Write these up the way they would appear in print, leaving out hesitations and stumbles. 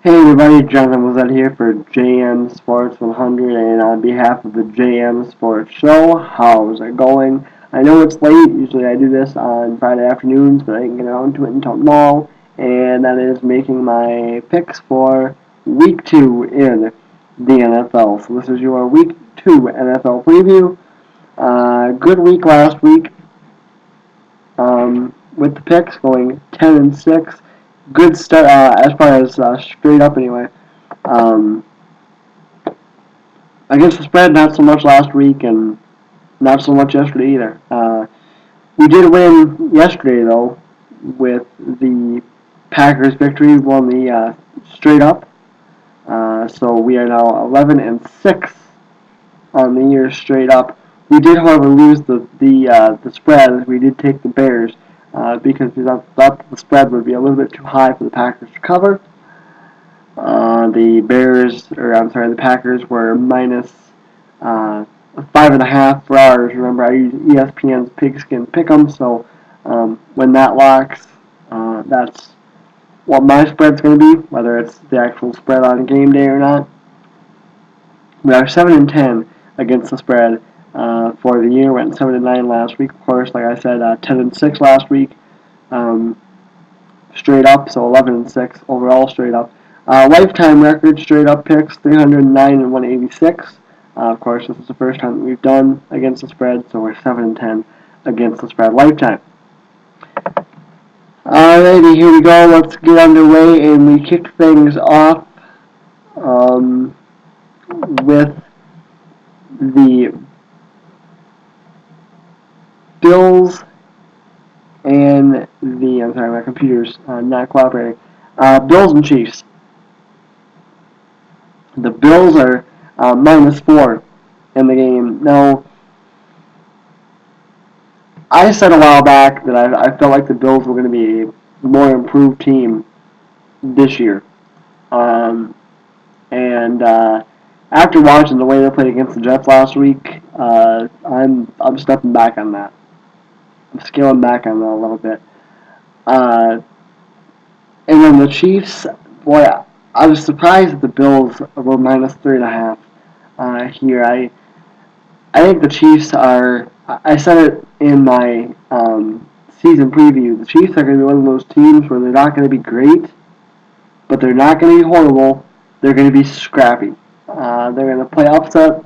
Hey everybody, Jonathan Lizette here for JM Sports 100, and on behalf of the JM Sports Show, how's it going? I know it's late, usually I do this on Friday afternoons, but I didn't get around to it until tomorrow, and that is making my picks for Week 2 in the NFL. So this is your Week 2 NFL preview. Good week last week, with the picks going 10-6. Good start as far as straight up anyway. Um, Against the spread, not so much last week, and not so much yesterday either. We did win yesterday though, with the Packers' victory. Won the straight up, so we are now 11-6 on the year straight up. We did, however, lose the spread. We did take the Bears because we thought the spread would be a little bit too high for the Packers to cover. The Packers were minus 5.5 for ours. Remember, I use ESPN's Pigskin Pick'em, so when that locks, that's what my spread's going to be, whether it's the actual spread on game day or not. We are 7-10 against the spread for the year. Went 7-9 last week, of course. Like I said, 10-6 last week, straight up. So 11-6 overall, straight up. Lifetime record straight up picks 309 and 186. Of course, this is the first time that we've done against the spread, so we're 7-10 against the spread lifetime. Alrighty, here we go. Let's get underway, and we kick things off with the Bills and the. I'm sorry, my computer's not cooperating. Bills and Chiefs. The Bills are -4 in the game. Now, I said a while back that I felt like the Bills were going to be a more improved team this year. And after watching the way they played against the Jets last week, I'm stepping back on that. I'm scaling back on that a little bit. And then the Chiefs, boy, I was surprised that the Bills were -3.5 here. I think the Chiefs are. I said it in my season preview. The Chiefs are going to be one of those teams where they're not going to be great, but they're not going to be horrible. They're going to be scrappy. They're going to play upset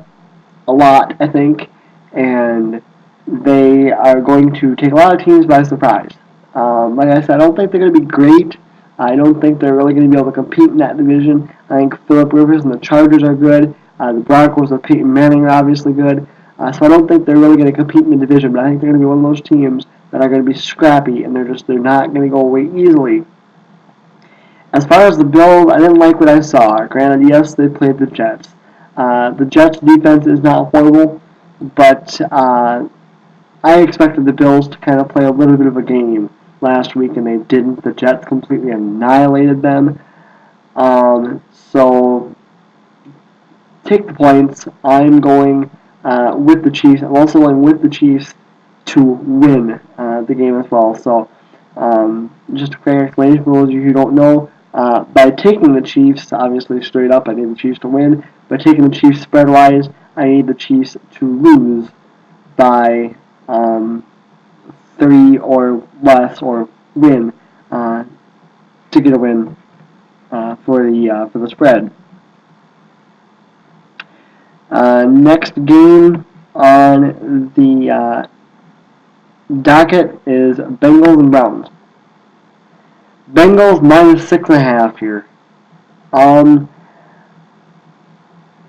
a lot, I think, and they are going to take a lot of teams by surprise. Like I said, I don't think they're going to be great. I don't think they're really going to be able to compete in that division. I think Phillip Rivers and the Chargers are good. The Broncos with Peyton Manning are obviously good. So I don't think they're really going to compete in the division, but I think they're going to be one of those teams that are going to be scrappy, and they're not going to go away easily. As far as the Bills, I didn't like what I saw. Granted, yes, they played the Jets. The Jets' defense is not horrible, but I expected the Bills to kind of play a little bit of a game last week, and they didn't. The Jets completely annihilated them. So take the points. I'm going with the Chiefs. I'm also going with the Chiefs to win the game as well. So just a quick explanation for those of you who don't know. By taking the Chiefs, obviously straight up, I need the Chiefs to win. By taking the Chiefs spread-wise, I need the Chiefs to lose by 3 or less, or win to get a win for the spread. Next game on the docket is Bengals and Browns. Bengals -6.5 here.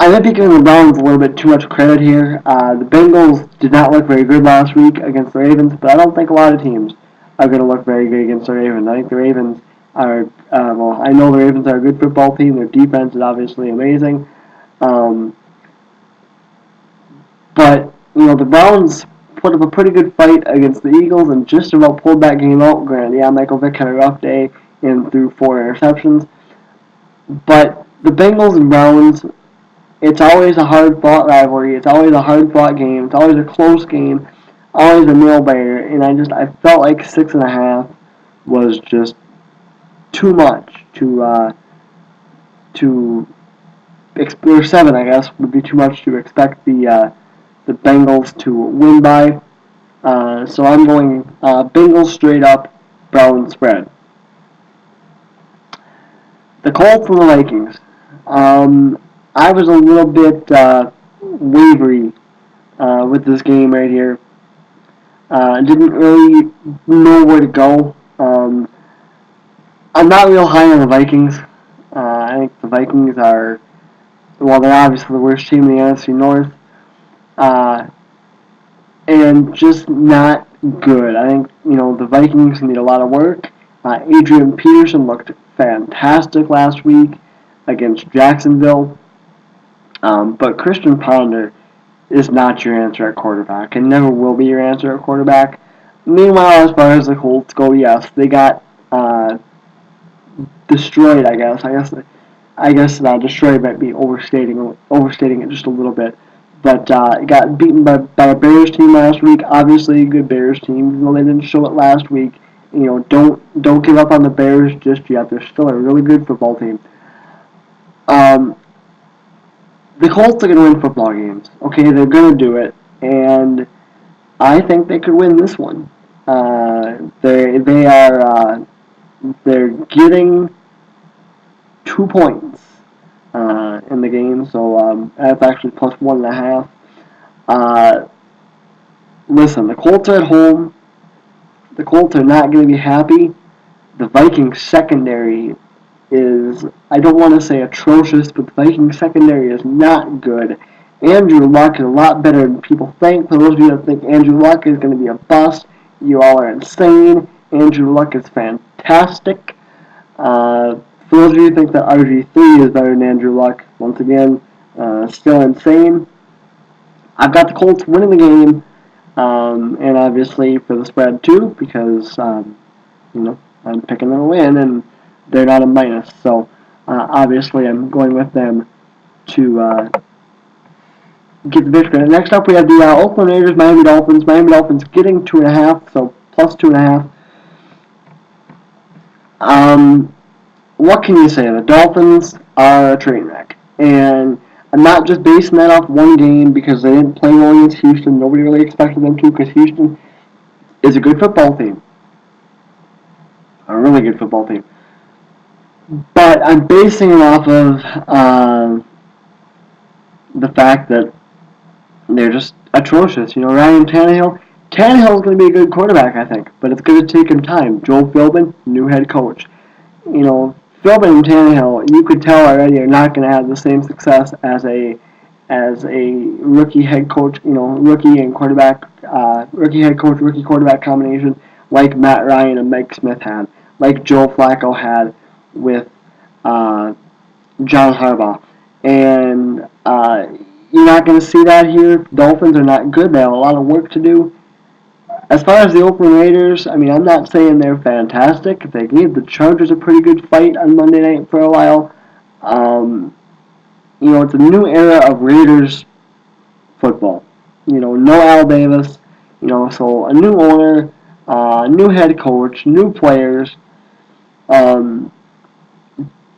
I might be giving the Browns a little bit too much credit here. The Bengals did not look very good last week against the Ravens, but I don't think a lot of teams are going to look very good against the Ravens. I think the Ravens are, I know the Ravens are a good football team. Their defense is obviously amazing. But, the Browns put up a pretty good fight against the Eagles and just about pulled that game out. Granted, yeah, Michael Vick had a rough day and threw 4 interceptions. But the Bengals and Browns, it's always a hard-fought rivalry. It's always a hard-fought game. It's always a close game. Always a nail-biter. And I felt like 6.5 was just too much to or 7, I guess, would be too much to expect the Bengals to win by. So I'm going Bengals straight up, Browns spread. The Colts and the Vikings. I was a little bit wavery with this game right here. Didn't really know where to go. I'm not real high on the Vikings. I think the Vikings are, well, they're obviously the worst team in the NFC North. And just not good. I think, the Vikings need a lot of work. Adrian Peterson looked fantastic last week against Jacksonville. But Christian Ponder is not your answer at quarterback and never will be your answer at quarterback. Meanwhile, as far as the Colts go, yes, they got destroyed, I guess. I guess destroyed might be overstating it just a little bit. But got beaten by a Bears team last week. Obviously, a good Bears team. They didn't show it last week. Don't give up on the Bears just yet. They're still a really good football team. The Colts are going to win football games. Okay, they're going to do it, and I think they could win this one. They're getting 2 points in the game, so that's actually plus 1.5. Listen, the Colts are at home. The Colts are not going to be happy. The Vikings secondary is, I don't want to say atrocious, but the Vikings secondary is not good. Andrew Luck is a lot better than people think. For those of you that think Andrew Luck is going to be a bust, you all are insane. Andrew Luck is fantastic. For those of you who think that RG3 is better than Andrew Luck, once again, still insane. I've got the Colts winning the game, and obviously for the spread too, because I'm picking them to win, and they're not a minus. So obviously I'm going with them to get the victory. And next up we have the Oakland Raiders, Miami Dolphins. Miami Dolphins getting 2.5, so plus 2.5. What can you say? The Dolphins are a train wreck, and I'm not just basing that off one game because they didn't play well against Houston. Nobody really expected them to, because Houston is a good football team, a really good football team. But I'm basing it off of the fact that they're just atrocious. Ryan Tannehill. Tannehill's going to be a good quarterback, I think, but it's going to take him time. Joel Philbin, new head coach. Philbin and Tannehill, you could tell already, are not going to have the same success as a rookie head coach. Rookie and quarterback, rookie head coach, rookie quarterback combination like Matt Ryan and Mike Smith had, like Joe Flacco had with John Harbaugh, and you're not going to see that here. Dolphins are not good. They have a lot of work to do. As far as the Oakland Raiders, I'm not saying they're fantastic. They gave the Chargers a pretty good fight on Monday night for a while. It's a new era of Raiders football. No Al Davis. So a new owner, new head coach, new players. But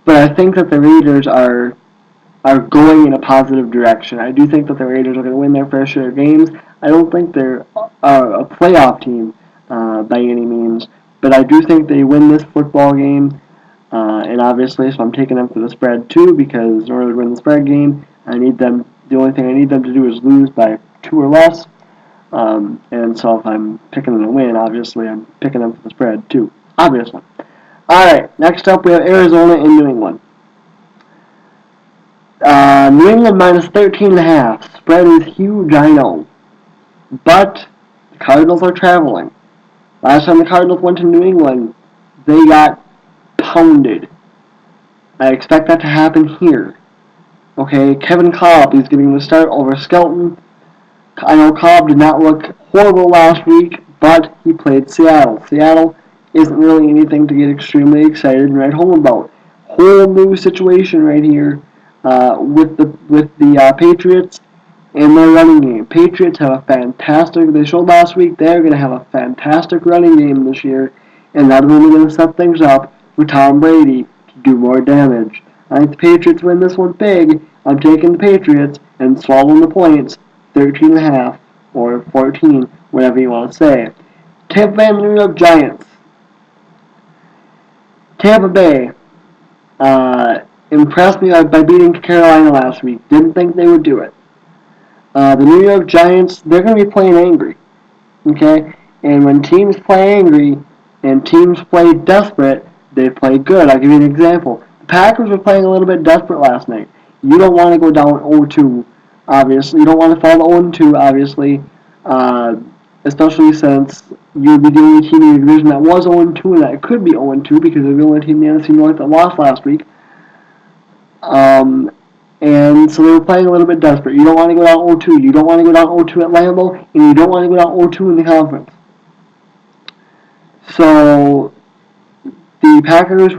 I think that the Raiders are going in a positive direction. I do think that the Raiders are going to win their fair share of games. I don't think they're a playoff team by any means, but I do think they win this football game, and obviously, so I'm taking them for the spread too, because in order to win the spread game, the only thing I need them to do is lose by 2 or less, and so if I'm picking them to win, obviously, I'm picking them for the spread too, obviously. Alright, next up we have Arizona and New England. New England minus 13.5. Spread is huge, I know. But the Cardinals are traveling. Last time the Cardinals went to New England, they got pounded. I expect that to happen here. Okay, Kevin Kolb is getting the start over Skelton. I know Kolb did not look horrible last week, but he played Seattle. Seattle isn't really anything to get extremely excited and write home about. Whole new situation right here with the Patriots and their running game. Patriots have a fantastic, they showed last week, they're going to have a fantastic running game this year, and not only going to set things up for Tom Brady to do more damage. I think the Patriots win this one big. I'm taking the Patriots and swallowing the points, 13.5 or 14, whatever you want to say. Tampa Bay and New York Giants. Tampa Bay impressed me by beating Carolina last week. Didn't think they would do it. The New York Giants, they're going to be playing angry. Okay? And when teams play angry and teams play desperate, they play good. I'll give you an example. The Packers were playing a little bit desperate last night. You don't want to go down 0-2, obviously. You don't want to fall to 0-2, obviously, especially since you'd be dealing with a team in your division that was 0-2 and that could be 0-2 because they're the only team in the NFC North that lost last week. And so they were playing a little bit desperate. You don't want to go down 0-2. You don't want to go down 0-2 at Lambeau, and you don't want to go down 0-2 in the conference. So the Packers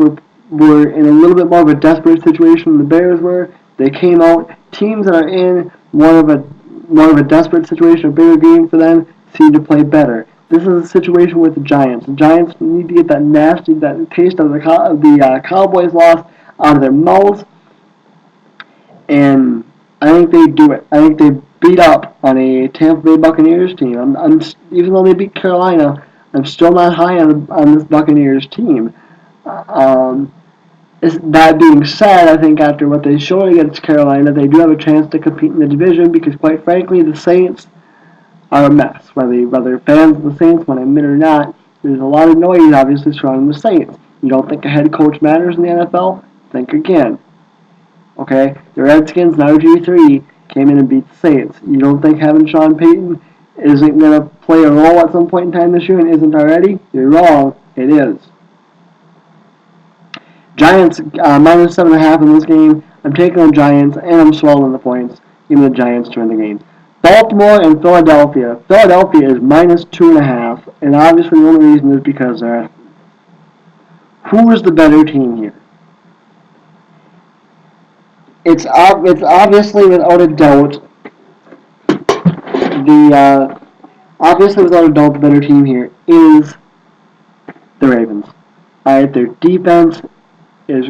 were in a little bit more of a desperate situation than the Bears were. They came out. Teams that are in more of a desperate situation, a bigger game for them, seem to play better. This is a situation with the Giants. The Giants need to get that taste of the Cowboys loss out of their mouths. And I think they do it. I think they beat up on a Tampa Bay Buccaneers team. Even though they beat Carolina, I'm still not high on this Buccaneers team. That being said, I think after what they showed against Carolina, they do have a chance to compete in the division because, quite frankly, the Saints are a mess. Whether fans of the Saints want to admit it or not, there's a lot of noise obviously surrounding the Saints. You don't think a head coach matters in the NFL? Think again. Okay, the Redskins now G3 came in and beat the Saints. You don't think having Sean Payton isn't going to play a role at some point in time this year and isn't already? You're wrong. It is. Giants minus 7.5 in this game. I'm taking the Giants and I'm swallowing the points. Give me the Giants to win the game. Baltimore and Philadelphia. Philadelphia is minus 2.5, and obviously the only reason is because who is the better team here? It's obviously without a doubt the better team here is the Ravens. Alright, their defense is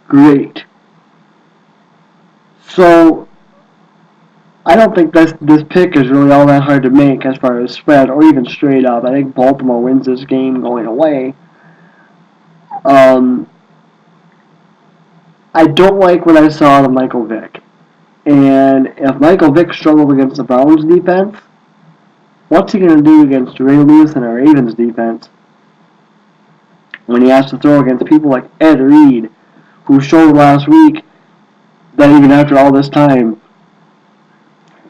great. So I don't think this pick is really all that hard to make as far as spread or even straight up. I think Baltimore wins this game going away. I don't like what I saw of Michael Vick. And if Michael Vick struggled against the Browns defense, what's he going to do against Ray Lewis and a Ravens defense when he has to throw against people like Ed Reed, who showed last week that even after all this time,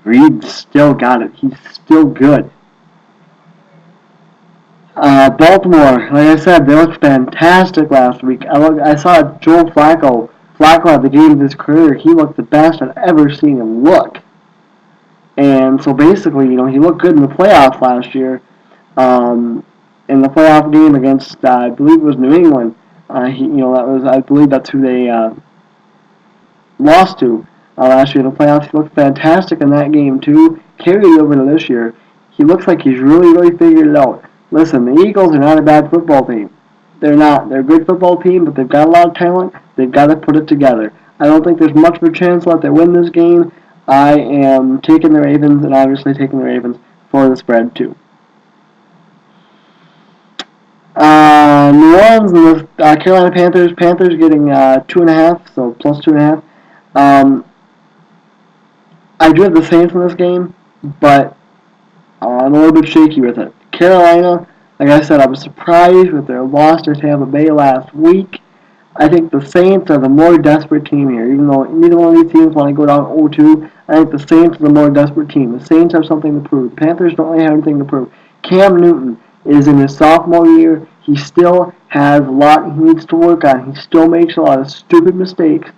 Reed still got it. He's still good. Baltimore, like I said, they looked fantastic last week. I saw Joe Flacco. Flacco had the game of his career. He looked the best I've ever seen him look. And so basically, he looked good in the playoffs last year. In the playoff game against, I believe it was New England. I believe that's who they lost to last year in the playoffs. He looked fantastic in that game too. Carried over to this year. He looks like he's really, really figured it out. Listen, the Eagles are not a bad football team. They're not. They're a good football team, but they've got a lot of talent. They've got to put it together. I don't think there's much of a chance that they win this game. I am taking the Ravens, and obviously taking the Ravens for the spread too. New Orleans and the Carolina Panthers. Panthers getting 2.5, so plus 2.5. I do have the Saints in this game, but I'm a little bit shaky with it. Carolina, like I said, I was surprised with their loss to Tampa Bay last week. I think the Saints are the more desperate team here. Even though neither one of these teams want to go down 0-2, I think the Saints are the more desperate team. The Saints have something to prove. The Panthers don't really have anything to prove. Cam Newton is in his sophomore year. He still has a lot he needs to work on. He still makes a lot of stupid mistakes,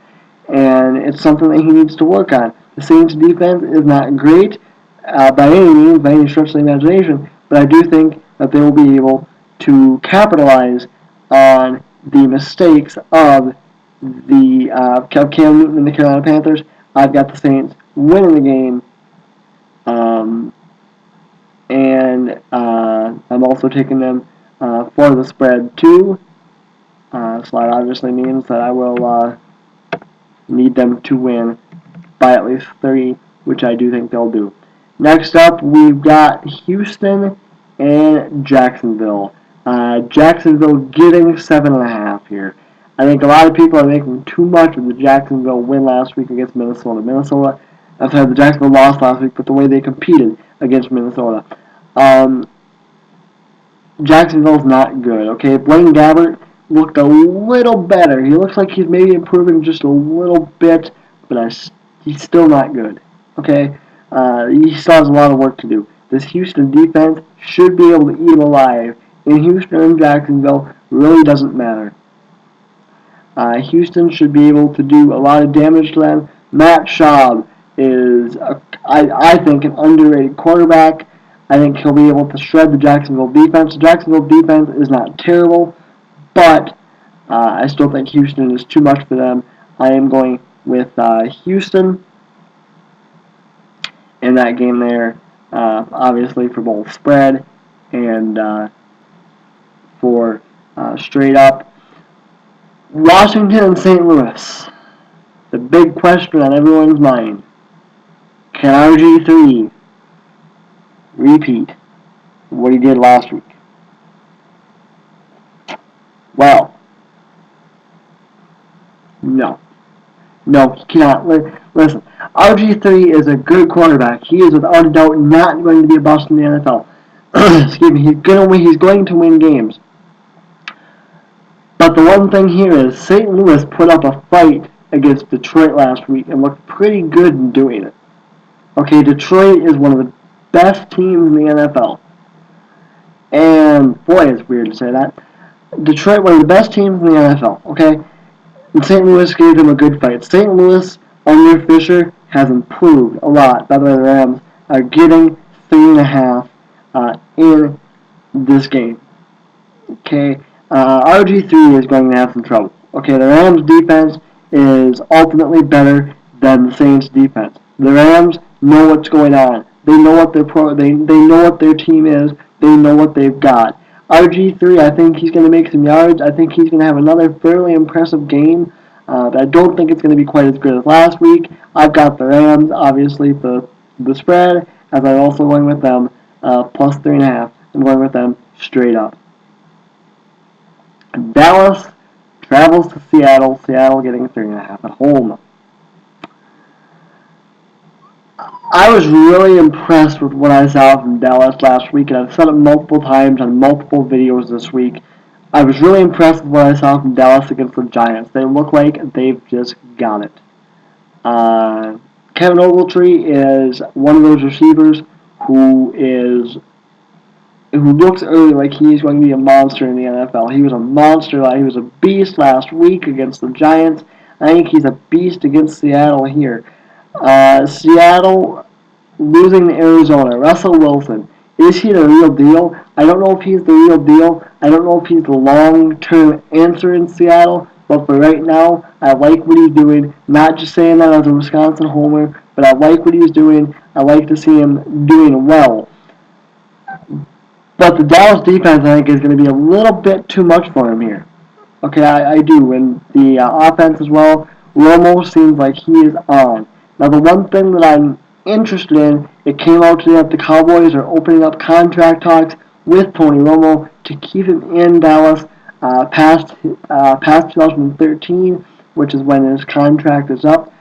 and it's something that he needs to work on. The Saints' defense is not great by any means, by any stretch of the imagination, but I do think that they will be able to capitalize on the mistakes of the Cam Newton and the Carolina Panthers. I've got the Saints winning the game, and I'm also taking them for the spread too. So that obviously means that I will Need them to win by at least 3, which I do think they'll do. Next up, we've got Houston and Jacksonville. Jacksonville getting 7.5 here. I think a lot of people are making too much of the Jacksonville win last week against Minnesota. The Jacksonville lost last week, but the way they competed against Minnesota. Jacksonville's not good, okay? Blaine Gabbert looked a little better. He looks like he's maybe improving just a little bit, but he's still not good, okay? He still has a lot of work to do. This Houston defense should be able to eat him alive. In Houston and Jacksonville, really doesn't matter. Houston should be able to do a lot of damage to them. Matt Schaub is, I think, an underrated quarterback. I think he'll be able to shred the Jacksonville defense. The Jacksonville defense is not terrible, but I still think Houston is too much for them. I am going with Houston in that game there, obviously for both spread and for straight up. Washington and St. Louis. The big question on everyone's mind. Can RG3 repeat what he did last week? Well, no. No, he cannot. Listen, RG3 is a good quarterback. He is without a doubt not going to be a bust in the NFL. Excuse me, he's going to win games. But the one thing here is St. Louis put up a fight against Detroit last week and looked pretty good in doing it. Okay, Detroit is one of the best teams in the NFL. And, boy, it's weird to say that. Detroit, one of the best teams in the NFL, okay? And St. Louis gave them a good fight. St. Louis, under Fisher, has improved a lot. By the way, the Rams are getting 3.5 in this game. Okay? RG3 is going to have some trouble. Okay, the Rams' defense is ultimately better than the Saints' defense. The Rams know what's going on. They know what they know what their team is. They know what they've got. RG3, I think he's going to make some yards. I think he's going to have another fairly impressive game. But I don't think it's going to be quite as good as last week. I've got the Rams, obviously, for the spread, as I'm also going with them plus 3.5. I'm going with them straight up. Dallas travels to Seattle. Seattle getting 3.5 at home. I was really impressed with what I saw from Dallas last week, and I've said it multiple times on multiple videos this week. I was really impressed with what I saw from Dallas against the Giants. They look like they've just got it. Kevin Ogletree is one of those receivers who looks early like he's going to be a monster in the NFL. He was a monster. He was a beast last week against the Giants. I think he's a beast against Seattle here. Seattle losing to Arizona. Russell Wilson. Is he the real deal? I don't know if he's the real deal. I don't know if he's the long-term answer in Seattle. But for right now, I like what he's doing. Not just saying that as a Wisconsin homer, but I like what he's doing. I like to see him doing well. But the Dallas defense, I think, is going to be a little bit too much for him here. Okay, I do. And the offense as well, Romo seems like he is on. Now, the one thing that I'm interested in, it came out today that the Cowboys are opening up contract talks with Tony Romo to keep him in Dallas past 2013, which is when his contract is up.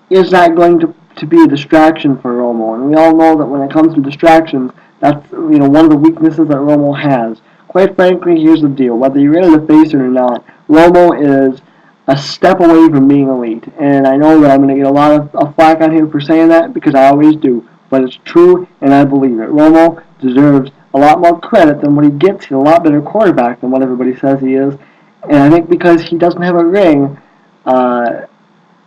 Is that going to be a distraction for Romo? And we all know that when it comes to distractions, that's one of the weaknesses that Romo has. Quite frankly, here's the deal. Whether you're ready to face it or not, Romo is a step away from being elite. And I know that I'm going to get a lot of flack on here for saying that, because I always do. But it's true, and I believe it. Romo deserves a lot more credit than what he gets. He's a lot better quarterback than what everybody says he is. And I think because he doesn't have a ring,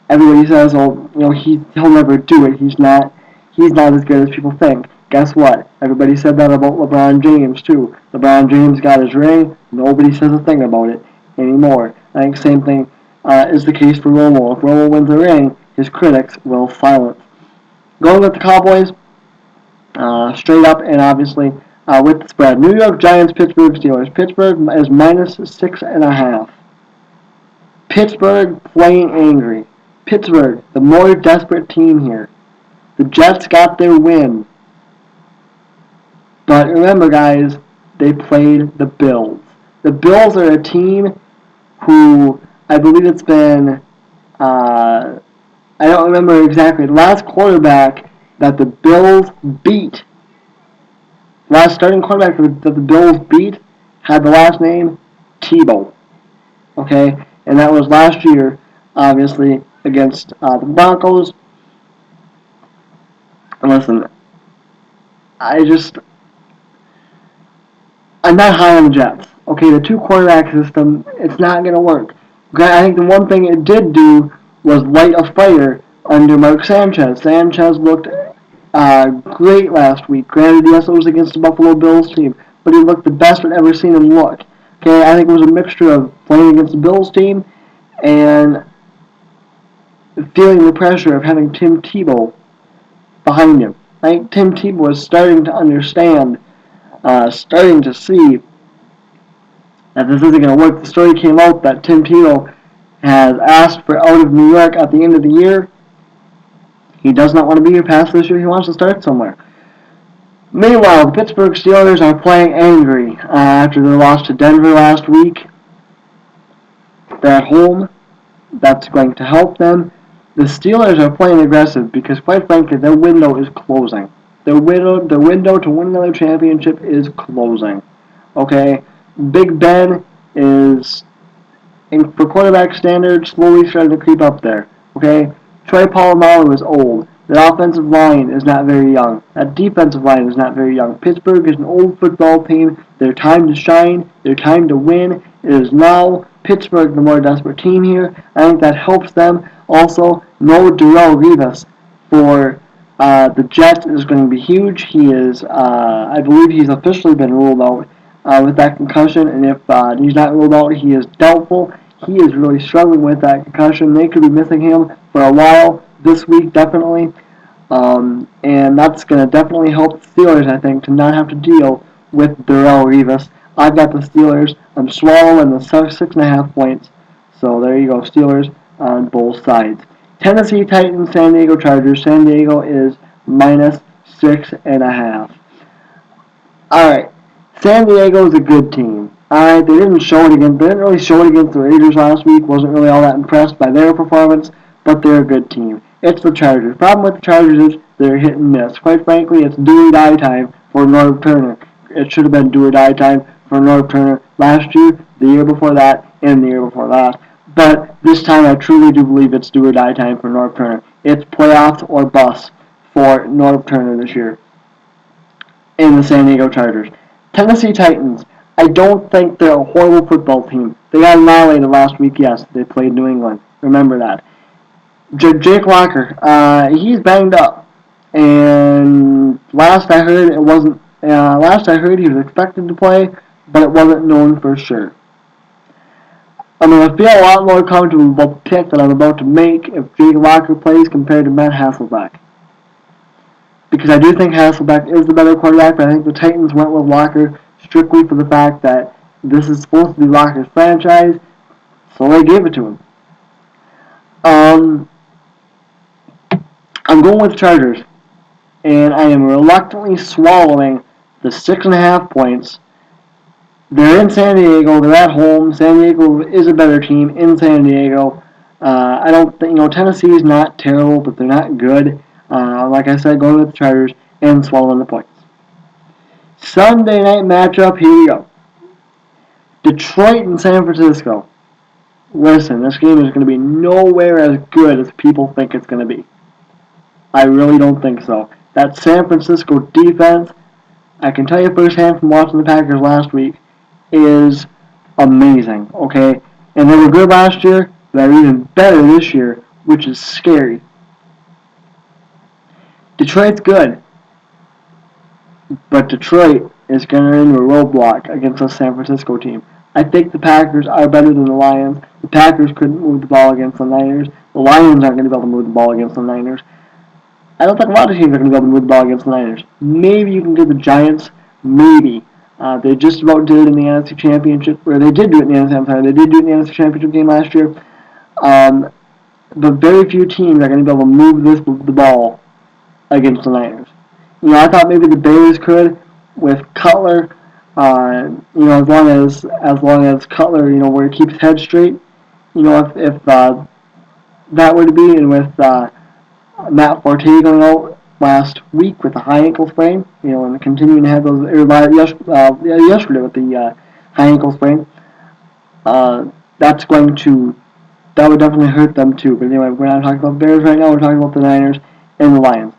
everybody says, he'll never do it. He's not as good as people think. Guess what? Everybody said that about LeBron James, too. LeBron James got his ring. Nobody says a thing about it anymore. I think the same thing is the case for Romo. If Romo wins the ring, his critics will silence. Going with the Cowboys, straight up, and obviously with the spread. New York Giants, Pittsburgh Steelers. Pittsburgh is minus 6.5. Pittsburgh playing angry. Pittsburgh, the more desperate team here. The Jets got their win. But remember, guys, they played the Bills. The Bills are a team who I believe it's been, I don't remember exactly, the last quarterback that the Bills beat, last starting quarterback that the Bills beat had the last name Tebow. Okay? And that was last year, obviously, against the Broncos. And listen, I'm not high on the Jets. Okay, the two quarterback system, it's not going to work. I think the one thing it did do was light a fire under Mark Sanchez. Sanchez looked great last week. Granted, yes, it was against the Buffalo Bills team, but he looked the best I've ever seen him look. Okay, I think it was a mixture of playing against the Bills team and feeling the pressure of having Tim Tebow behind him. I think Tim Tebow was starting to understand, starting to see that this isn't going to work. The story came out that Tim Tebow has asked for out of New York at the end of the year. He does not want to be here past this year. He wants to start somewhere. Meanwhile, the Pittsburgh Steelers are playing angry after their loss to Denver last week. They're at home. That's going to help them. The Steelers are playing aggressive because, quite frankly, their window is closing. Their window to win another championship is closing. Okay? Big Ben is, for quarterback standards, slowly starting to creep up there. Okay? Troy Polamalu is old. That offensive line is not very young. That defensive line is not very young. Pittsburgh is an old football team. Their time to shine. Their time to win. It is now. Pittsburgh, the more desperate team here. I think that helps them. Also, no Darrelle Revis for the Jets is going to be huge. He is, I believe he's officially been ruled out with that concussion, and if he's not ruled out, he is doubtful. He is really struggling with that concussion. They could be missing him for a while this week, definitely. And that's going to definitely help the Steelers, I think, to not have to deal with Darrelle Revis. I've got the Steelers. I'm swallowing the 6.5 points. So there you go, Steelers on both sides. Tennessee Titans, San Diego Chargers. San Diego is minus 6.5. Alright, San Diego is a good team. Alright, they didn't really show it against the Raiders last week. Wasn't really all that impressed by their performance, but they're a good team. It's the Chargers. Problem with the Chargers is they're hit and miss. Quite frankly, it's do or die time for Norv Turner. It should have been do or die time for Norv Turner last year, the year before that, and the year before that. But this time I truly do believe it's do or die time for Norv Turner. It's playoffs or bust for Norv Turner this year in the San Diego Chargers. Tennessee Titans. I don't think they're a horrible football team. They got annihilated last week, yes. They played New England. Remember that. Jake Locker, he's banged up. And last I heard he was expected to play, but it wasn't known for sure. I'm going to feel a lot more comfortable about the pick that I'm about to make if Jake Locker plays compared to Matt Hasselbeck. Because I do think Hasselbeck is the better quarterback, but I think the Titans went with Locker strictly for the fact that this is supposed to be Locker's franchise, so they gave it to him. I'm going with the Chargers, and I am reluctantly swallowing the 6.5 points. They're in San Diego. They're at home. San Diego is a better team in San Diego. I don't think, Tennessee is not terrible, but they're not good. Like I said, going with the Chargers and swallowing the points. Sunday night matchup, here we go. Detroit and San Francisco. Listen, this game is going to be nowhere as good as people think it's going to be. I really don't think so. That San Francisco defense, I can tell you firsthand from watching the Packers last week, is amazing, okay? And they were good last year, they're even better this year, which is scary. Detroit's good, but Detroit is going to run into a roadblock against the San Francisco team. I think the Packers are better than the Lions. The Packers couldn't move the ball against the Niners. The Lions aren't going to be able to move the ball against the Niners. I don't think a lot of teams are going to be able to move the ball against the Niners. Maybe you can do the Giants. Maybe. They just about did it in the NFC Championship, or they did do it in the NFC, They did do it in the NFC Championship game last year. Um, but very few teams are going to be able to move the ball against the Niners. I thought maybe the Bears could with Cutler. As long as Cutler, where he keeps head straight. If that were to be, and with Matt Forte going out last week with a high ankle sprain, and continuing to have those, yesterday with the high ankle sprain, that's going to, that would definitely hurt them too. But anyway, we're not talking about Bears right now, we're talking about the Niners and the Lions.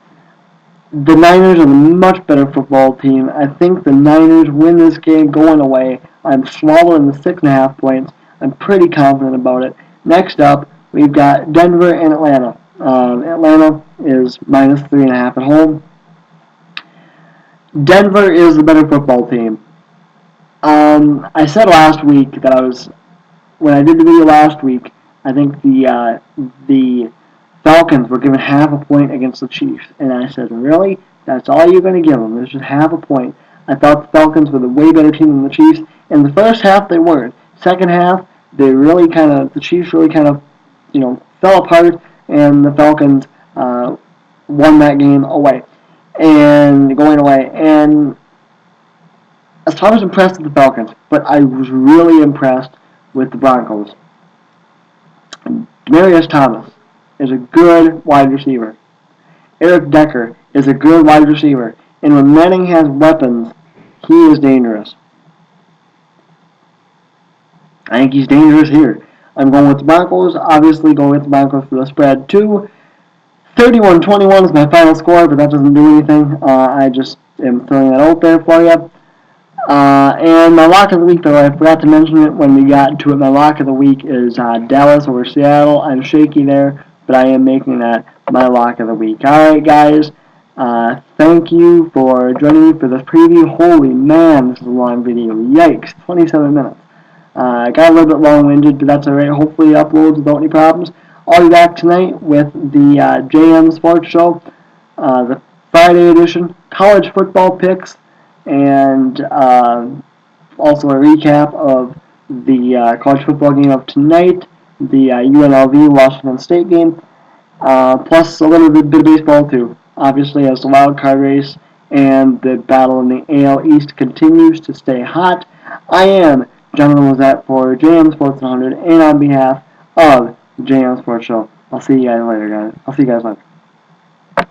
The Niners are the much better football team. I think the Niners win this game going away. I'm swallowing the 6.5 points. I'm pretty confident about it. Next up, we've got Denver and Atlanta. Atlanta is minus 3.5 at home. Denver is the better football team. I said last week that when I did the video last week, I think the Falcons were given half a point against the Chiefs, and I said, really? That's all you're going to give them? There's just half a point. I thought the Falcons were the way better team than the Chiefs. In the first half, they weren't. Second half, the Chiefs really kind of, fell apart, and the Falcons won that game away, and going away. And I was impressed with the Falcons, but I was really impressed with the Broncos. Demaryius Thomas is a good wide receiver. Eric Decker is a good wide receiver. And when Manning has weapons, he is dangerous. I think he's dangerous here. I'm going with the Broncos. Obviously going with the Broncos for the spread too. 31-21 is my final score, but that doesn't do anything. I just am throwing that out there for you. And my lock of the week, though, I forgot to mention it when we got to it. My lock of the week is Dallas over Seattle. I'm shaky there, but I am making that my lock of the week. Alright, guys. Thank you for joining me for this preview. Holy man, this is a long video. Yikes, 27 minutes. Got a little bit long-winded, but that's alright. Hopefully it uploads without any problems. I'll be back tonight with the JM Sports Show, the Friday edition, college football picks, and also a recap of the college football game of tonight, the UNLV Washington State game, plus a little bit of baseball too. Obviously, as the wild card race and the battle in the AL East continues to stay hot, I am Jonathan Lizette for JM Sports 100, and on behalf of the JM Sports Show, I'll see you guys later, guys.